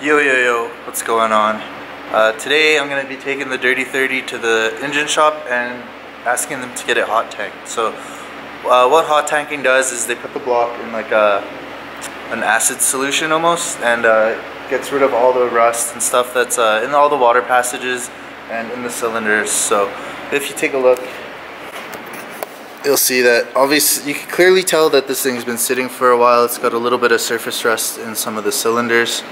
Yo, what's going on? Today I'm going to be taking the Dirty 30 to the engine shop and asking them to get it hot tanked. So what hot tanking does is they put the block in like an acid solution almost, and gets rid of all the rust and stuff that's in all the water passages and in the cylinders. So if you take a look, you'll see that obviously you can clearly tell that this thing's been sitting for a while. It's got a little bit of surface rust in some of the cylinders,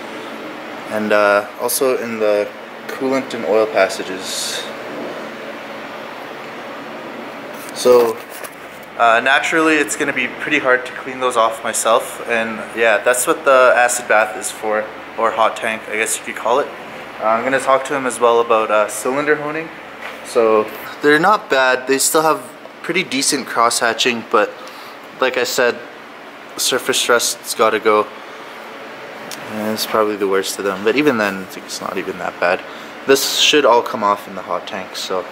and also in the coolant and oil passages. So naturally it's going to be pretty hard to clean those off myself, and yeah, that's what the acid bath is for, or hot tank I guess you could call it. I'm going to talk to him as well about cylinder honing. So they're not bad, they still have pretty decent cross hatching, but like I said, surface rust's got to go. And it's probably the worst of them, but even then I think it's not even that bad. This should all come off in the hot tank, so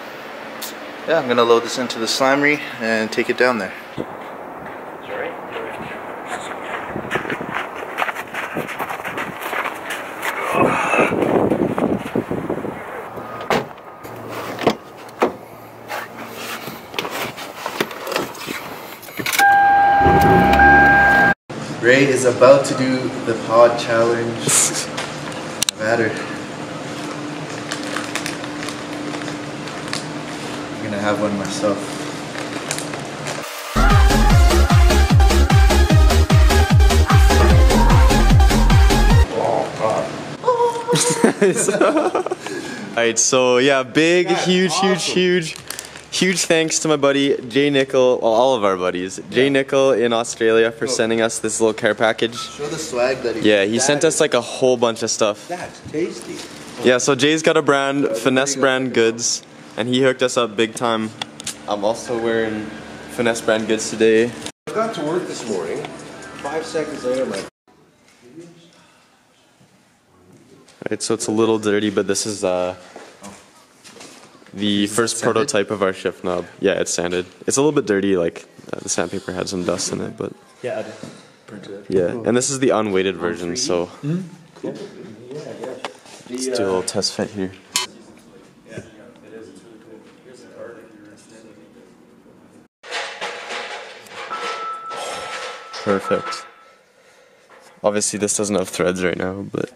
yeah, I'm gonna load this into the slimery and take it down there. Ray is about to do the pod challenge. I've had her. I'm gonna have one myself. Alright, so yeah, big, huge thanks to my buddy Jay Nickel, well, all of our buddies. Jay Nickel in Australia for sending us this little care package. Show the swag that he sent us like a whole bunch of stuff. That's tasty. Yeah, so Jay's got a brand, Finesse brand goods, and he hooked us up big time. I'm also wearing Finesse brand goods today. I got to work this morning. 5 seconds later, I'm like. Right, so it's a little dirty, but this is the first prototype of our shift knob. Yeah, it's sanded. It's a little bit dirty, like the sandpaper had some dust in it, but yeah, I did. Printed it. Yeah, and this is the unweighted version, so Cool. let's do a little test fit here. Perfect. Obviously this doesn't have threads right now, but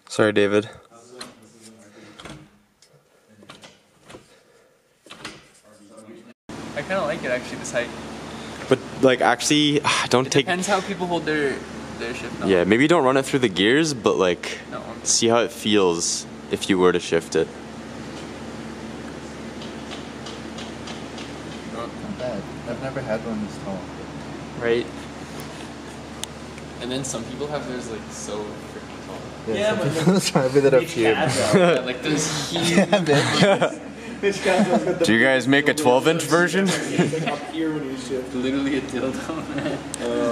sorry, David. I kind of like it actually, this height. But like actually, don't take. Depends how people hold their shift knob. Yeah, maybe don't run it through the gears, but like see how it feels if you were to shift it. Not bad. I've never had one this tall. Right. And then some people have theirs like so freaking tall. Yeah, but people drive with it up here. Yeah, like those huge. Do you guys make a 12-inch version? Literally a dildo, man.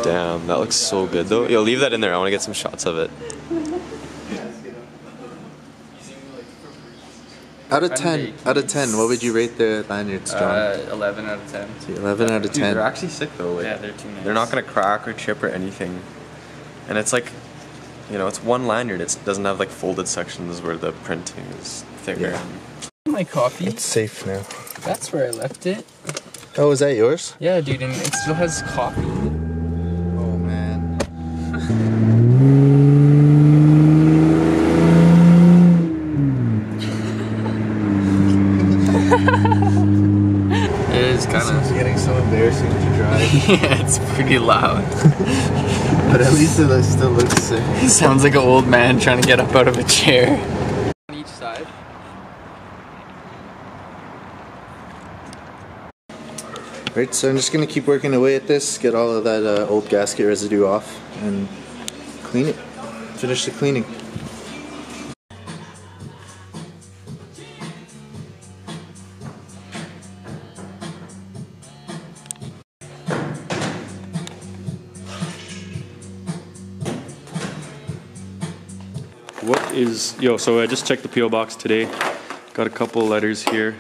Damn, that looks so good though. Yo, leave that in there. I want to get some shots of it. Out of 10, what would you rate the lanyards, John? 11 out of 10. See, 11 out of 10. They're actually sick though. Like, Yeah, they're too nice. they're not gonna crack or chip or anything. And it's like, you know, it's one lanyard. It doesn't have like folded sections where the printing is thicker. Yeah. My coffee. It's safe now. That's where I left it. Oh, is that yours? Yeah, dude, and it still has coffee. Oh, man. It is kind of getting so embarrassing to drive. yeah, it's pretty loud. But at least it still looks sick. It sounds like an old man trying to get up out of a chair. On each side. Right, so I'm just going to keep working away at this, get all of that old gasket residue off, and clean it. Finish the cleaning. So I just checked the P.O. box today. Got a couple of letters here.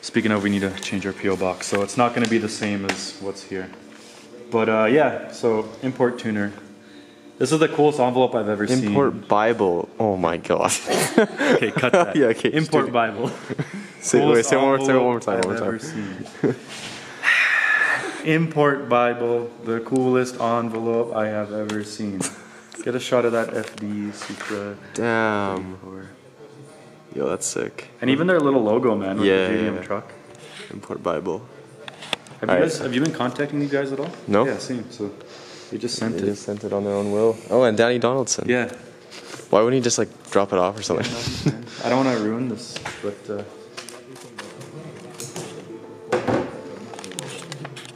Speaking of, we need to change our P.O. box, so it's not going to be the same as what's here. But yeah, so import tuner. This is the coolest envelope I've ever seen. Import Bible. Oh my god. Okay, cut that. Yeah, okay. Import Bible. Say it one more time. Import Bible, the coolest envelope I have ever seen. Get a shot of that FD Supra. Damn. Yo, that's sick. And even their little logo, man, with Yeah, the JDM yeah. truck. Import Bible. Have you been contacting these guys at all? No. Yeah, same. So they just sent They it. just sent it on their own will. Oh, and Danny Donaldson. Yeah. Why wouldn't he just like drop it off or something? I don't want to ruin this, but.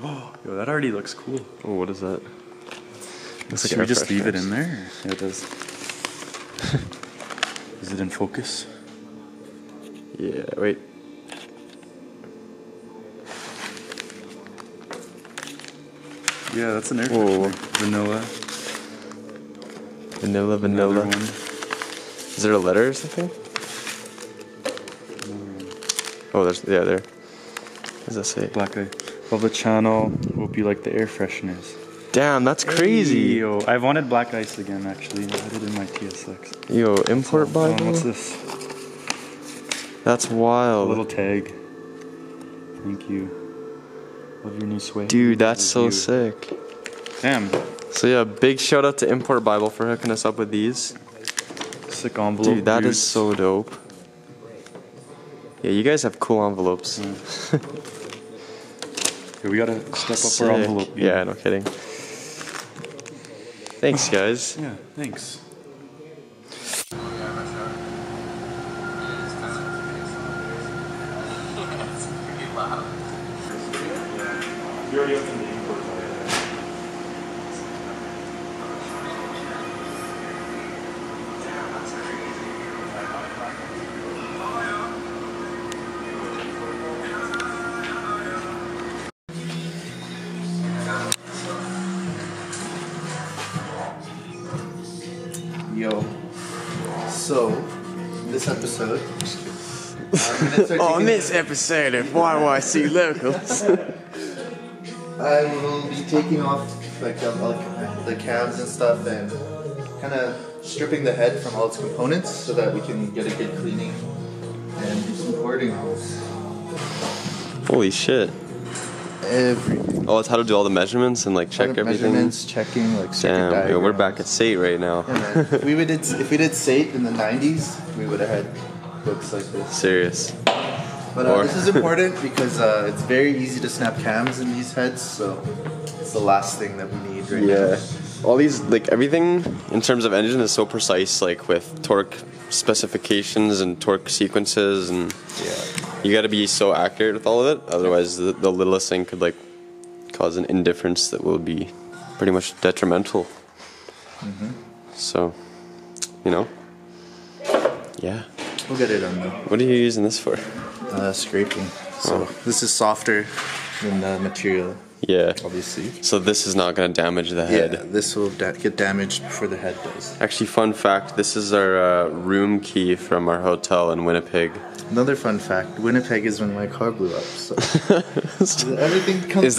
Oh, yo, that already looks cool. Oh, what is that? Looks Should we just leave it in there? Yeah, it does. Is it in focus? Yeah, wait. Yeah, that's an air Whoa. freshener. Vanilla. Vanilla. Another one. Is there a letter or something? Oh, there's, yeah, there. What does that say? Black eye. Love the channel. Hope you like the air fresheners. Damn, that's crazy. Yo, I've wanted black ice again, actually. I had it in my TSX. Yo, import Bible? What's this? That's A wild. little tag. Thank you. Love your new swag. Dude, that's so Review. sick. Damn. So yeah, big shout out to Import Bible for hooking us up with these. Sick envelope. Dude, that is dudes. so dope. Yeah, you guys have cool envelopes. Here, we gotta step up Sick. our envelope. game. Yeah, no kidding. Thanks, guys. Yeah, thanks. You already opened the import file. Yo. So, this episode. On this episode of YYC Locals. I will be taking off like the cams and stuff and kind of stripping the head from all its components so that we can get a good cleaning and do some cording. Holy shit. Everything. Oh, it's how to do all the measurements and like check everything. Measurements, checking like circuit Damn, yo, diagrams. we're back at SATE right now. Yeah, man. if we did SATE in the 90s, we would have had books like this. Serious. But this is important because it's very easy to snap cams in these heads, so it's the last thing that we need right now. Yeah. All these, like everything in terms of engine is so precise, like with torque specifications and torque sequences, and you got to be so accurate with all of it. Otherwise, the littlest thing could like cause an indifference that will be pretty much detrimental. So, you know, yeah. We'll get it done though. What are you using this for? Scraping. So this is softer than the material, Yeah. obviously. So this is not going to damage the head. Yeah, this will get damaged before the head does. Actually, fun fact, this is our room key from our hotel in Winnipeg. Another fun fact: Winnipeg is when my car blew up. So everything comes. Is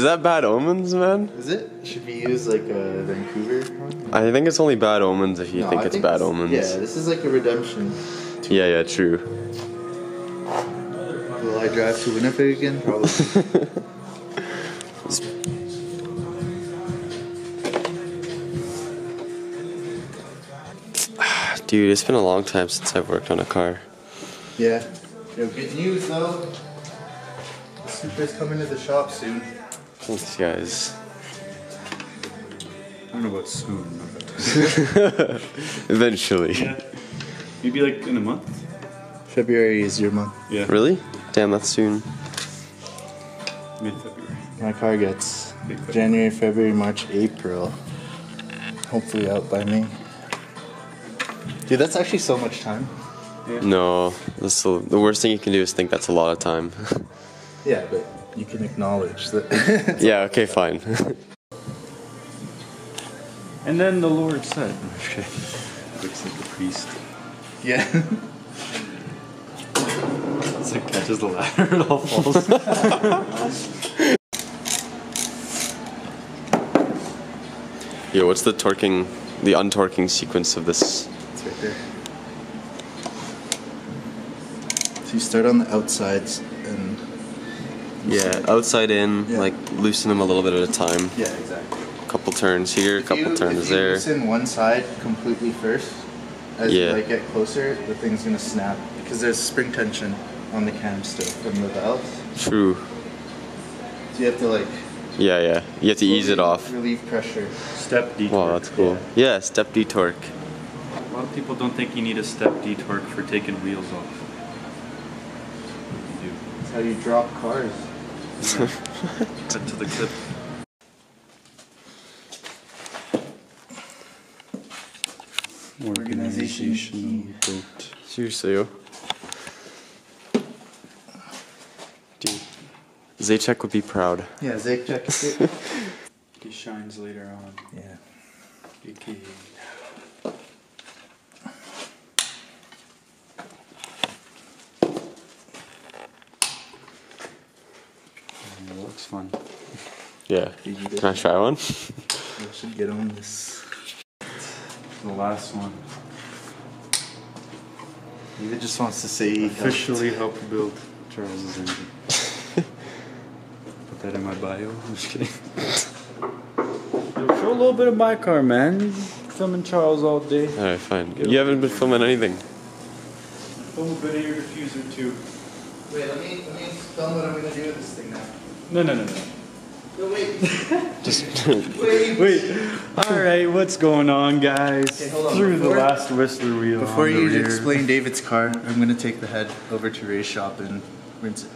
that bad omens, man? Is it? Should we use like a Vancouver one? I think it's only bad omens if you No, think I it's bad this- omens. Yeah, this is like a redemption. Yeah, true. Will I drive to Winnipeg again? Probably. Dude, it's been a long time since I've worked on a car. Yeah. Yo, good news though. The Supra's coming to the shop soon. Thanks, guys. I don't know about soon. Eventually. Yeah. Maybe like in a month. February is your month. Yeah. Really? Damn, that's soon. Mid-February. My car gets Big February. January, February, March, April. Hopefully out by May. Dude, that's actually so much time. No, that's the worst thing you can do is think that's a lot of time. Yeah, but you can acknowledge that. Yeah, okay, fine. And then the Lord said, okay. Looks like a priest. Yeah. It's like catches the ladder, it all falls. Yo, what's the untorquing sequence of this? It's right there. So you start on the outsides and... Yeah, outside in, Yeah. like loosen them a little bit at a time. Yeah, exactly. Couple turns here, couple turns there. If you loosen one side completely first, as you like get closer, the thing's gonna snap because there's spring tension on the cam still from the valves. True. So you have to like... Yeah. You have to ease it off. Relieve pressure. Step detorque. Wow, that's cool. Yeah, step detorque. A lot of people don't think you need a step detorque for taking wheels off. You do. That's how you drop cars. Cut to the clip. Organization. Seriously, yo. Dude, Zajac would be proud. Yeah, Zajac. He shines later on. Yeah. AKA. It looks fun. Yeah. Can I try one? I should get on this. The last one. David just wants to say Officially helped build Charles's engine. Put that in my bio. I'm just kidding. Show a little bit of my car, man. Filming Charles all day. Alright, fine. You haven't been filming anything. Film a bit of your diffuser too. Wait, let me film what I'm gonna do with this thing now. No. No, wait. Just Wait. Alright, what's going on, guys? Okay, hold on. Through the last Whistler wheel. Before on the you rear. explain David's car, I'm gonna take the head over to Ray's shop and rinse it.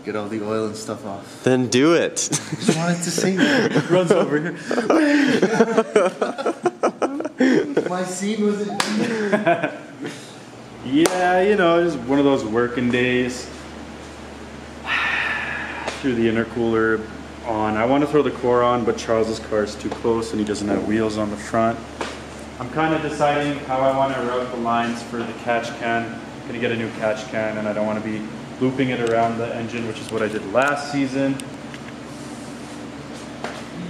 Get all the oil and stuff off. then do it. I just wanted to say that. Runs over here. My scene wasn't done. Yeah, you know, just one of those working days. Threw the intercooler on. I want to throw the core on, but Charles's car is too close and he doesn't have wheels on the front. I'm kind of deciding how I want to route the lines for the catch can. I'm going to get a new catch can and I don't want to be looping it around the engine, which is what I did last season.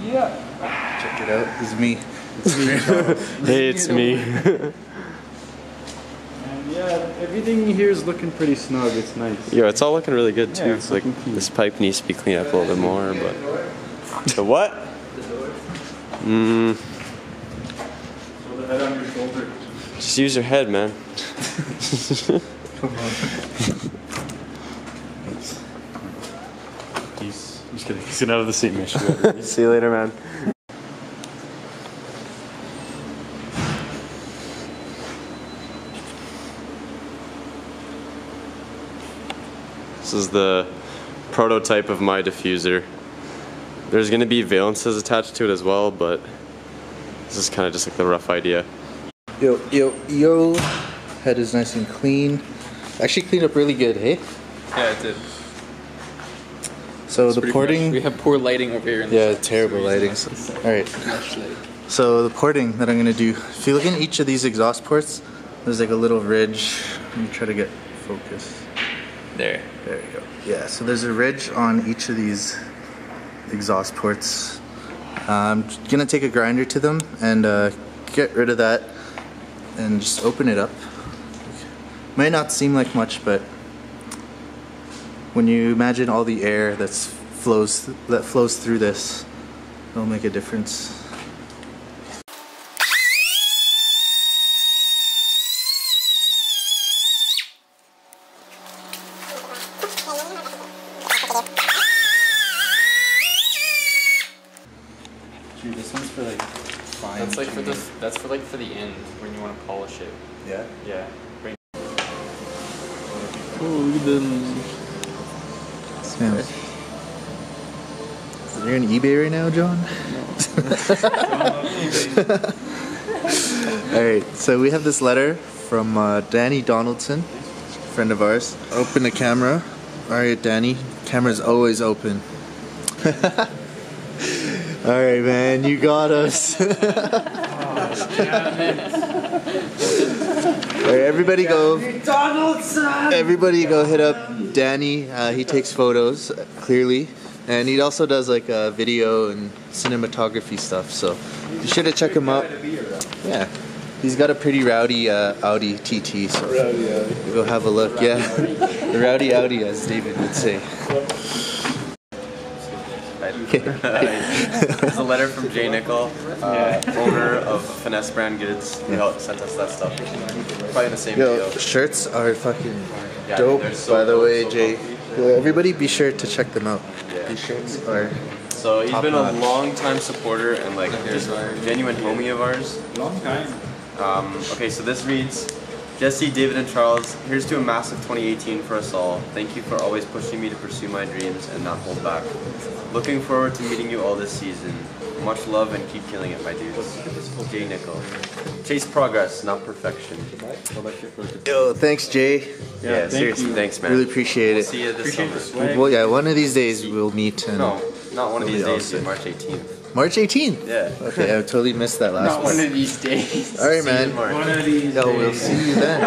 Yeah. Check it out. This is me. It's me, Charles. Hey, it's me. And yeah, everything here is looking pretty snug. It's nice. Yo, it's all looking really good too. Yeah, It's like looking cute. this pipe needs to be cleaned up a little bit more, but the what? Throw the head on your shoulder. Just use your head, man. Come on. He's just kidding. He's gonna have the same issue. See you later, man. This is the prototype of my diffuser. There's going to be valences attached to it as well, but this is kind of just like the rough idea. Yo. Head is nice and clean. Actually cleaned up really good, hey? Yeah, it did. So the Pretty porting... fresh. We have poor lighting over here. In Yeah, the shop, terrible so lighting. it's Alright. fresh lighting. So the porting that I'm gonna do, if you look in each of these exhaust ports, there's like a little ridge. Let me try to get focus. There. There you go. Yeah, so there's a ridge on each of these exhaust ports. I'm gonna take a grinder to them and get rid of that and just open it up. Might not seem like much, but when you imagine all the air that flows through this, it'll make a difference. Dude, this one's for like fine. That's like for this. That's for like for the end when you want to polish it. Yeah. Yeah. Oh, look at them. Yeah. You're on eBay right now, John? Alright, so we have this letter from Danny Donaldson, friend of ours. Open the camera. Alright, Danny. Camera's always open. Alright, man, you got us. Alright, everybody go. Everybody go hit up Danny. He takes photos, clearly. and he also does like video and cinematography stuff. So you should check him out. Yeah, he's got a pretty rowdy Audi TT. So go have a look. Yeah, the rowdy Audi, as David would say. It's a letter from Jay Nickel, owner of Finesse Brand Goods. He sent us that stuff. Probably in the same video. Shirts are fucking dope, so by the way, Jay. Everybody be sure to check them out. These shirts are So he's been a long time supporter and like just a genuine homie of ours. Long time. Okay, so this reads, Jesse, David, and Charles, here's to a massive 2018 for us all. Thank you for always pushing me to pursue my dreams and not hold back. Looking forward to meeting you all this season. Much love and keep killing it, my dudes. Jay Nickel. Chase progress, not perfection. Yo, thanks, Jay. Yeah, seriously, thanks, man. Really appreciate it. See you this summer. Well, yeah, one of these days we'll meet. And No, not one of these days, awesome. March 18th. March 18th? Yeah. Okay, I totally missed that last Not one. one of these days. All right, See you in man. March. One of these Yo, we'll days. see you then.